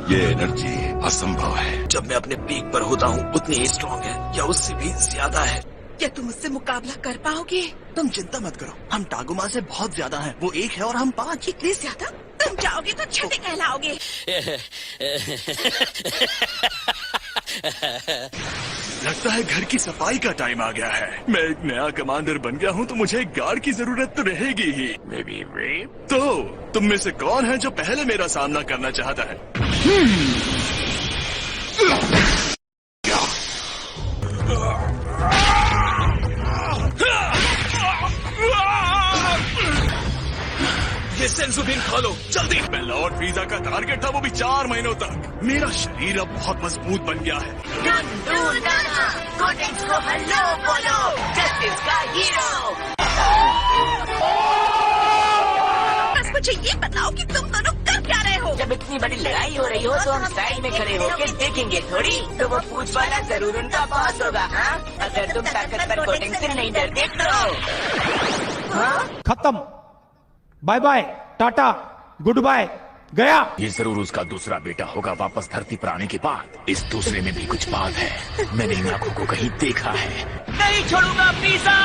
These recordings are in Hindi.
ये एनर्जी असंभव है। जब मैं अपने पीक पर होता हूँ उतनी ही स्ट्रॉन्ग है या उससे भी ज्यादा है। क्या तुम उससे मुकाबला कर पाओगे? तुम चिंता मत करो, हम टागुमा से बहुत ज्यादा हैं। वो 1 है और हम 5। इतने ज्यादा? तुम जाओगे तो छठे कहलाओगे। लगता है घर की सफाई का टाइम आ गया है। मैं एक नया कमांडर बन गया हूँ तो मुझे एक गार्ड की जरूरत तो रहेगी ही। तो तुम में से कौन है जो पहले मेरा सामना करना चाहता है? ये सेंसुबिन खा लो जल्दी। मैं लॉर्ड फ्रीजा का टारगेट था, वो भी 4 महीनों तक। मेरा शरीर अब बहुत मजबूत बन गया है। कोडेक्स को हेलो बोलो, जस्टिस का हीरो। बस मुझे ये बताओ कि तुम दोनों कर क्या रहे हो? जब इतनी बड़ी लड़ाई हो रही हो तो हम साइड में खड़े होकर देखेंगे थोड़ी। तो वो पूछ वाला जरूर उनका बॉस होगा। हाँ, अगर तुम ताकतवर कोटेंग से नहीं डरते तो। खत्म, bye bye, tata, goodbye, गया। ये जरूर उसका दूसरा बेटा होगा वापस धरती पर आने के बाद। इस दूसरे में भी कुछ बात है, मैंने इन आंखों को कहीं देखा है। नहीं छोड़ूंगा फ्रीजा।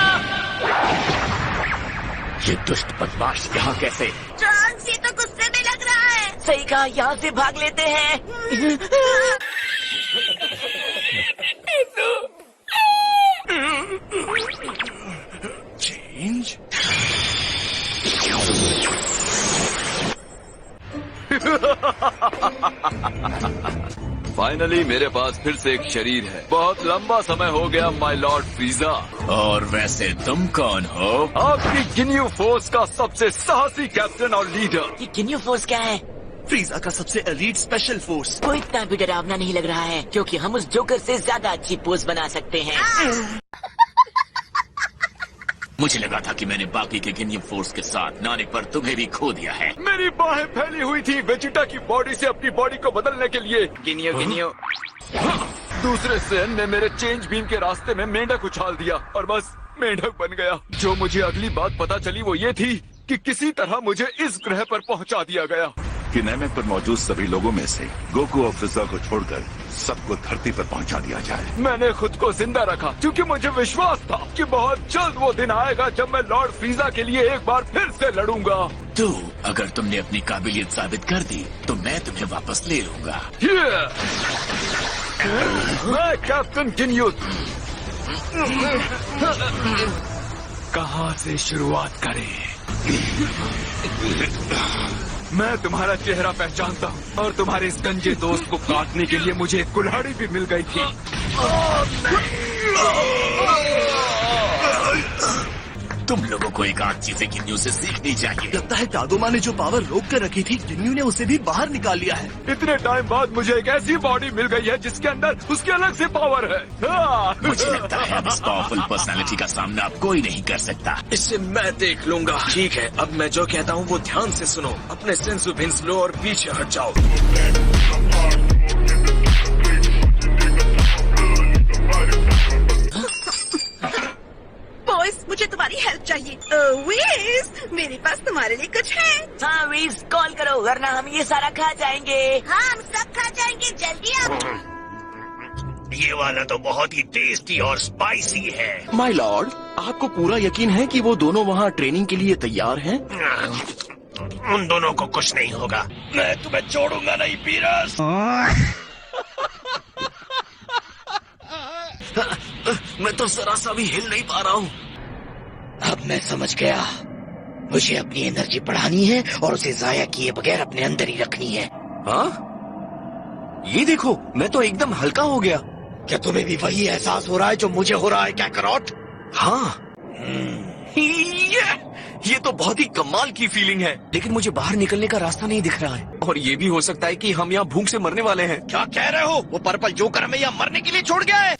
ये दुष्ट बदमाश यहाँ कैसे? ट्रांस ये तो गुस्से में लग रहा है। सही कहा, यहाँ से भाग लेते हैं। चेंज? फाइनली मेरे पास फिर से एक शरीर है। बहुत लंबा समय हो गया माय लॉर्ड फ्रीजा। और वैसे तुम कौन हो? आपकी गिन्यू फोर्स का सबसे साहसी कैप्टन और लीडर। ये गिन्यू फोर्स क्या है? फ्रीजा का सबसे एलीट स्पेशल फोर्स। वो इतना भी डरावना नहीं लग रहा है, क्योंकि हम उस जोकर से ज्यादा अच्छी पोज बना सकते हैं। मुझे लगा था कि मैंने बाकी के गिन्यू फोर्स के साथ नाने पर तुम्हें भी खो दिया है। मेरी बाहें फैली हुई थी वेजिटा की बॉडी से अपनी बॉडी को बदलने के लिए। गिनियो। दूसरे सेन ने मेरे चेंज बीम के रास्ते में मेंढक उछाल दिया और बस मेंढक बन गया। जो मुझे अगली बात पता चली वो ये थी कि किसी तरह मुझे इस ग्रह पर पहुंचा दिया गया। किनेमेक पर मौजूद सभी लोगों में से गोकू और फ्रीजा को छोड़कर सबको धरती पर पहुंचा दिया जाए। मैंने खुद को जिंदा रखा क्योंकि मुझे विश्वास था कि बहुत जल्द वो दिन आएगा जब मैं लॉर्ड फ्रीजा के लिए एक बार फिर से लड़ूंगा। तो अगर तुमने अपनी काबिलियत साबित कर दी तो मैं तुम्हें वापस ले लूंगा। मैं कैप्टन गिन्यू। कहाँ से शुरुआत करें? मैं तुम्हारा चेहरा पहचानता हूँ और तुम्हारे इस गंजे दोस्त को काटने के लिए मुझे एक कुल्हाड़ी भी मिल गई थी। तुम लोगों को एक आध चीजें गिन्यू से सीखनी चाहिए। लगता है टागुमा ने जो पावर रोक कर रखी थी गिन्यू ने उसे भी बाहर निकाल लिया है। इतने टाइम बाद मुझे एक ऐसी बॉडी मिल गई है जिसके अंदर उसकी अलग से पावर है। मुझे लगता है अब इस पावरफुल पर्सनालिटी का सामना अब कोई नहीं कर सकता। इससे मैं देख लूंगा। ठीक है, अब मैं जो कहता हूँ वो ध्यान से सुनो। अपने सेंसुबिन्स लो और पीछे हट जाओ। बॉयज, मुझे तुम्हारी हेल्प चाहिए। वीज, मेरे पास तुम्हारे लिए कुछ है। हाँ वीज, कॉल करो वरना हम ये सारा खा जाएंगे। हाँ, हम सब खा जाएंगे, जल्दी आओ। ये वाला तो बहुत ही टेस्टी और स्पाइसी है। माय लॉर्ड, आपको पूरा यकीन है कि वो दोनों वहाँ ट्रेनिंग के लिए तैयार हैं? उन दोनों को कुछ नहीं होगा। मैं तुम्हें छोड़ूंगा नहीं पीरस। मैं तो जरा सा भी हिल नहीं पा रहा हूँ। अब मैं समझ गया, मुझे अपनी एनर्जी बढ़ानी है और उसे जाया किए बगैर अपने अंदर ही रखनी है। हाँ? ये देखो, मैं तो एकदम हल्का हो गया। क्या तुम्हें भी वही एहसास हो रहा है जो मुझे हो रहा है कैकरॉट? हाँ। ये तो बहुत ही कमाल की फीलिंग है, लेकिन मुझे बाहर निकलने का रास्ता नहीं दिख रहा है। और ये भी हो सकता है कि हम यहाँ भूख से मरने वाले हैं। क्या कह रहे हो? वो पर्पल जोकर हमें यहाँ मरने के लिए छोड़ गया है।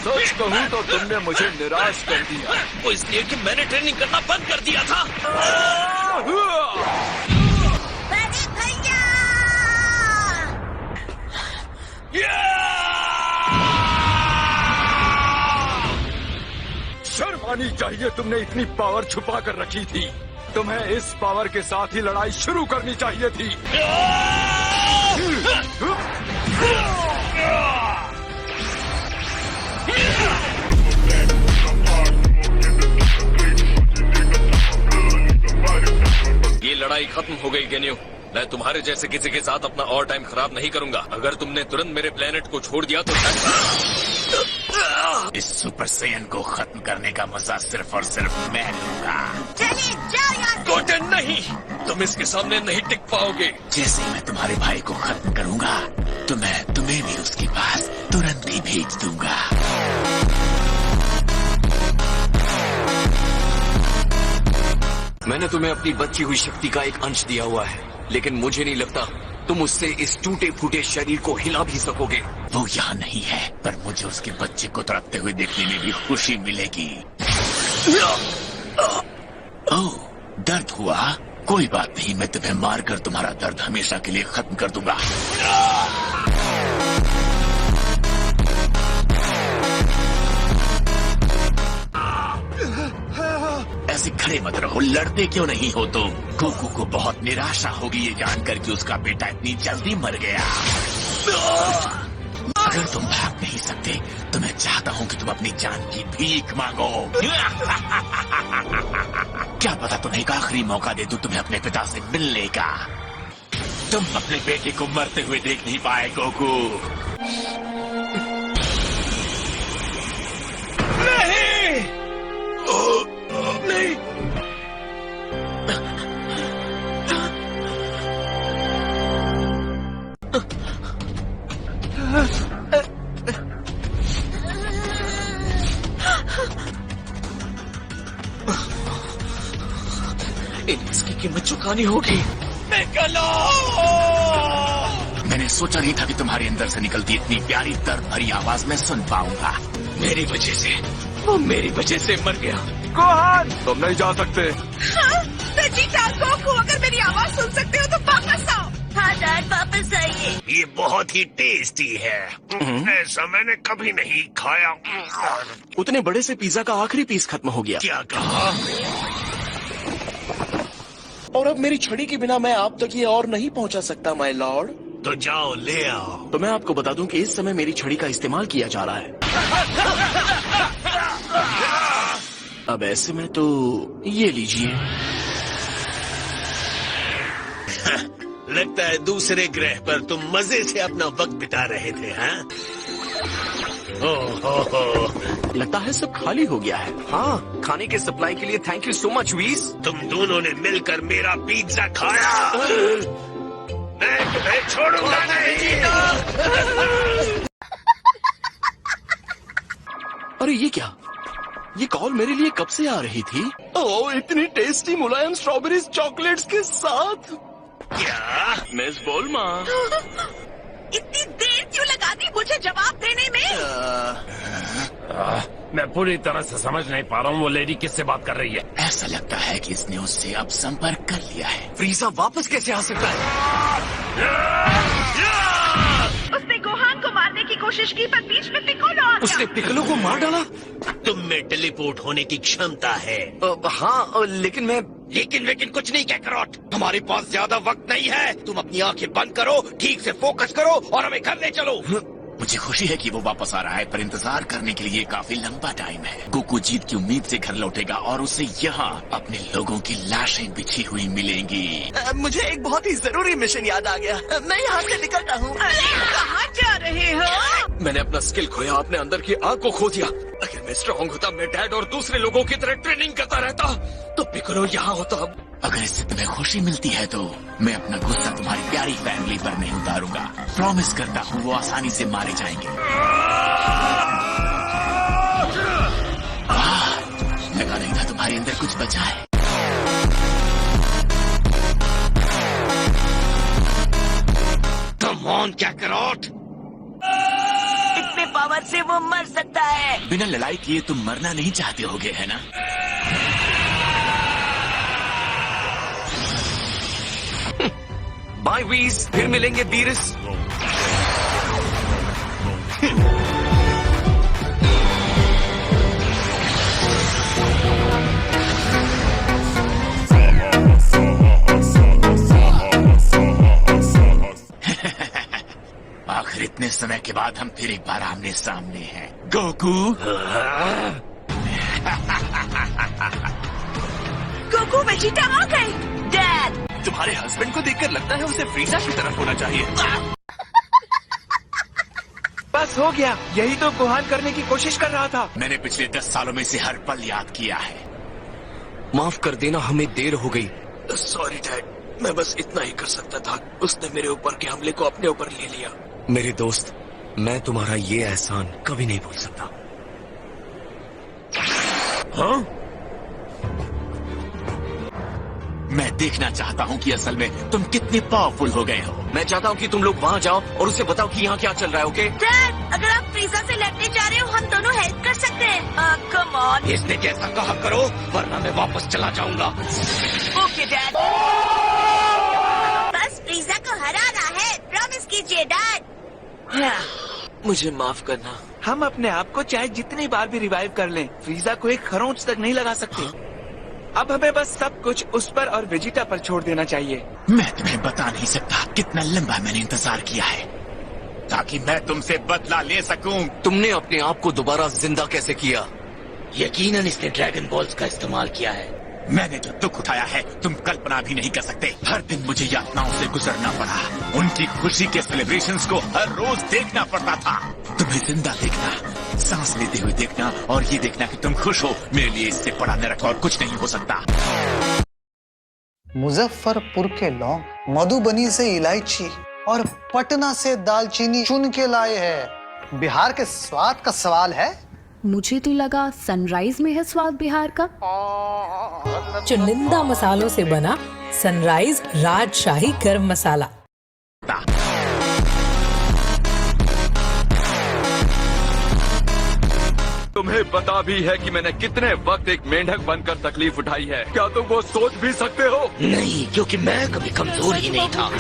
सच कहूँ तो तुमने मुझे निराश कर दिया। वो इसलिए कि मैंने ट्रेनिंग करना बंद कर दिया था। बड़े भैया! शर्म आनी चाहिए। तुमने इतनी पावर छुपा कर रखी थी। तुम्हें इस पावर के साथ ही लड़ाई शुरू करनी चाहिए थी। ये लड़ाई खत्म हो गई गेन्यू। मैं तुम्हारे जैसे किसी के साथ अपना और टाइम खराब नहीं करूंगा। अगर तुमने तुरंत मेरे प्लेनेट को छोड़ दिया तो इस सुपर सैयन को खत्म करने का मजा सिर्फ और सिर्फ मैं लूंगा। चलिए जाओ यार। गोटेन नहीं, तुम इसके सामने नहीं टिक पाओगे। जैसे मैं तुम्हारे भाई को खत्म करूंगा तो मैं तुम्हें भी उसके पास तुरंत ही भेज दूंगा। मैंने तुम्हें अपनी बची हुई शक्ति का एक अंश दिया हुआ है, लेकिन मुझे नहीं लगता तुम उससे इस टूटे फूटे शरीर को हिला भी सकोगे। वो यहाँ नहीं है, पर मुझे उसके बच्चे को तड़पते हुए देखने में भी खुशी मिलेगी। ओह, दर्द हुआ? कोई बात नहीं, मैं तुम्हें मारकर तुम्हारा दर्द हमेशा के लिए खत्म कर दूंगा। ऐसे खड़े मत रहो, लड़ते क्यों नहीं हो तुम? गोकू को बहुत निराशा होगी ये जानकर कि उसका बेटा इतनी जल्दी मर गया। अगर तुम भाग नहीं सकते तो मैं चाहता हूँ कि तुम अपनी जान की भीख मांगो। क्या पता तुम्हें एक आखिरी मौका दे दूं तुम्हें अपने पिता से मिलने का। तुम अपने बेटे को मरते हुए देख नहीं पाए गोकू। नहीं, इसकी कीमत चुकानी होगी। मैंने सोचा नहीं था कि तुम्हारे अंदर से निकलती इतनी प्यारी दर्द भरी आवाज मैं सुन पाऊंगा। मेरी वजह से, वो मेरी वजह से मर गया। गोहान, तुम नहीं जा सकते। हाँ, वेजिटा, गोकू, अगर मेरी आवाज सुन सकते हो तो वापस आओ। हाँ डैड, वापस आइए। ये बहुत ही टेस्टी है, ऐसा मैंने कभी नहीं खाया। उतने बड़े से पिज्जा का आखिरी पीस खत्म हो गया। क्या कहा? और अब मेरी छड़ी के बिना मैं आप तक ये और नहीं पहुंचा सकता माय लॉर्ड। तो जाओ ले आओ। तो मैं आपको बता दूं कि इस समय मेरी छड़ी का इस्तेमाल किया जा रहा है। अब ऐसे में तो ये लीजिए। लगता है दूसरे ग्रह पर तुम मजे से अपना वक्त बिता रहे थे, हाँ? लगता है सब खाली हो गया है। हाँ, खाने के सप्लाई के लिए थैंक यू सो मच वीज। तुम दोनों ने मिलकर मेरा पिज्जा खाया। मैं तुम्हें छोड़ूंगा नहीं। अरे ये क्या? ये कॉल मेरे लिए कब से आ रही थी? ओह, इतनी टेस्टी मुलायम स्ट्रॉबेरीज चॉकलेट्स के साथ। क्या? मिस बोलमा, इतनी देर क्यों लगा दी मुझे जवाब देने में? मैं पूरी तरह से समझ नहीं पा रहा हूँ वो लेडी किससे बात कर रही है। ऐसा लगता है कि इसने उससे अब संपर्क कर लिया है। फ्रीजा वापस कैसे आ सकता है? उसने गोहान को मारने की कोशिश की, पर बीच में पिकोलो आ गया। उसने पिकलो को मार डाला? तुम में टेलीपोर्ट होने की क्षमता है। हाँ, लेकिन मैं... लेकिन कुछ नहीं कैकरोट, हमारे पास ज्यादा वक्त नहीं है। तुम अपनी आंखें बंद करो, ठीक से फोकस करो और हमें घर ले चलो। मुझे खुशी है कि वो वापस आ रहा है, पर इंतजार करने के लिए काफी लंबा टाइम है। गोकू जीत की उम्मीद से घर लौटेगा और उसे यहाँ अपने लोगों की लाशें बिछी हुई मिलेंगी। मुझे एक बहुत ही जरूरी मिशन याद आ गया। मैं यहाँ से निकलता हूँ। कहाँ जा रहे हो? मैंने अपना स्किल खोया, अपने अंदर की आग को खो दिया। अगर मैं स्ट्रांग होता, मैं डैड और दूसरे लोगों की तरह ट्रेनिंग करता रहता, तो पिकलो यहाँ होता। अगर इससे तुम्हें खुशी मिलती है तो मैं अपना गुस्सा तुम्हारी प्यारी फैमिली पर नहीं उतारूंगा। प्रॉमिस करता हूँ वो आसानी से मारे जाएंगे। लगा नहीं था तुम्हारे अंदर कुछ बचा है। कम ऑन कैकरोट, इतने पावर से वो मर सकता है। बिना लड़ाई किए तुम मरना नहीं चाहते होगे, है ना? बाय वीज, फिर मिलेंगे बीरिस। आखिर इतने समय के बाद हम फिर एक बार आमने सामने हैं। गोकू, गोकू वेजिटा आ गए। डैड, तुम्हारे हस्बैंड को देखकर लगता है उसे फ्रीजा की तरफ होना चाहिए। बस हो गया, यही तो गुहान करने की कोशिश कर रहा था। मैंने पिछले 10 सालों में से हर पल याद किया है। माफ कर देना, हमें देर हो गई। सॉरी डैड, मैं बस इतना ही कर सकता था। उसने मेरे ऊपर के हमले को अपने ऊपर ले लिया। मेरे दोस्त, मैं तुम्हारा ये एहसान कभी नहीं भूल सकता। हाँ? मैं देखना चाहता हूँ कि असल में तुम कितने पावरफुल हो गए हो। मैं चाहता हूँ कि तुम लोग वहाँ जाओ और उसे बताओ कि यहाँ क्या चल रहा है, ओके? डैड, अगर आप फ्रीजा से लड़ने जा रहे हो, हम दोनों हेल्प कर सकते हैं। Come on. इसने जैसा कहा करो, वरना मैं वापस चला जाऊंगा। Okay dad. बस फ्रीजा को हराना है, प्रॉमिस कीजिए डैड। मुझे माफ करना। हम अपने आप को चाहे जितनी बार भी रिवाइव कर लें, फ्रीजा को एक खरोंच तक नहीं लगा सकते। अब हमें बस सब कुछ उस पर और वेजिटा पर छोड़ देना चाहिए। मैं तुम्हें बता नहीं सकता कितना लंबा मैंने इंतजार किया है ताकि मैं तुमसे बदला ले सकूं। तुमने अपने आप को दोबारा जिंदा कैसे किया? यकीनन इसने ड्रैगन बॉल्स का इस्तेमाल किया है। मैंने जो दुख उठाया है तुम कल्पना भी नहीं कर सकते। हर दिन मुझे यातनाओं से गुजरना पड़ा। उनकी खुशी के सेलिब्रेशंस को हर रोज देखना पड़ता था। तुम्हें जिंदा देखना, सांस लेते हुए देखना और ये देखना कि तुम खुश हो, मेरे लिए इससे बड़ा नरक और कुछ नहीं हो सकता। मुजफ्फरपुर के लौंग, मधुबनी से इलायची और पटना से दालचीनी चुन के लाए हैं। बिहार के स्वाद का सवाल है। मुझे तो लगा सनराइज में है स्वाद बिहार का। चुनिंदा मसालों से बना सनराइज राजशाही गरम मसाला। तुम्हें पता भी है कि मैंने कितने वक्त एक मेंढक बनकर तकलीफ उठाई है? क्या तुम वो सोच भी सकते हो? नहीं, क्योंकि मैं कभी कमजोर ही नहीं था।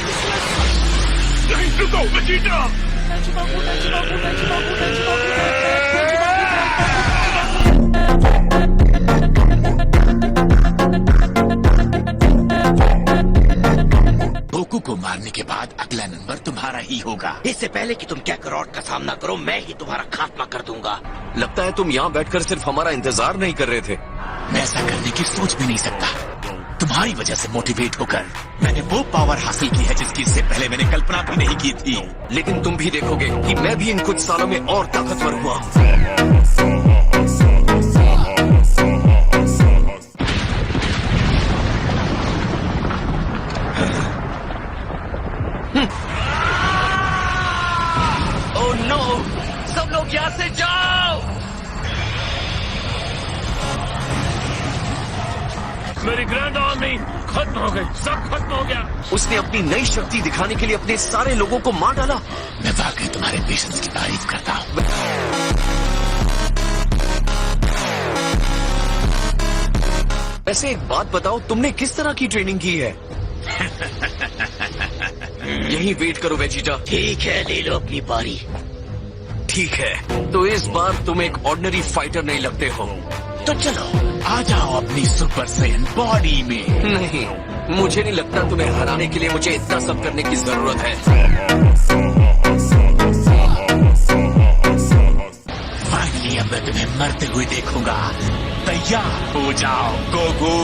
गोकू को मारने के बाद अगला नंबर तुम्हारा ही होगा। इससे पहले कि तुम कैकरॉट का सामना करो, मैं ही तुम्हारा खात्मा कर दूंगा। लगता है तुम यहाँ बैठकर सिर्फ हमारा इंतजार नहीं कर रहे थे। मैं ऐसा करने की सोच भी नहीं सकता। तुम्हारी वजह से मोटिवेट होकर मैंने वो पावर हासिल की है जिसकी इससे पहले मैंने कल्पना भी नहीं की थी। लेकिन तुम भी देखोगे कि मैं भी इन कुछ सालों में और ताकतवर हुआ। Oh no! सब लोग यहाँ से जाओ! मेरी ग्रैंड आर्मी खत्म हो गई, सब खत्म हो गया। उसने अपनी नई शक्ति दिखाने के लिए अपने सारे लोगों को मार डाला। मैं वाकई तुम्हारे पेशेंस की तारीफ करता हूँ। वैसे एक बात बताओ, तुमने किस तरह की ट्रेनिंग की है? यही वेट करो वेजिटा। ठीक है, ले लो अपनी बारी। ठीक है, तो इस बार तुम एक ऑर्डिनरी फाइटर नहीं लगते हो। तो चलो आ जाओ अपनी सुपर सैयन बॉडी में। नहीं, मुझे नहीं लगता तुम्हें हराने के लिए मुझे इतना सब करने की जरूरत है। फाइनली अब मैं तुम्हें मरते हुए देखूंगा। तैयार हो जाओ गोकू।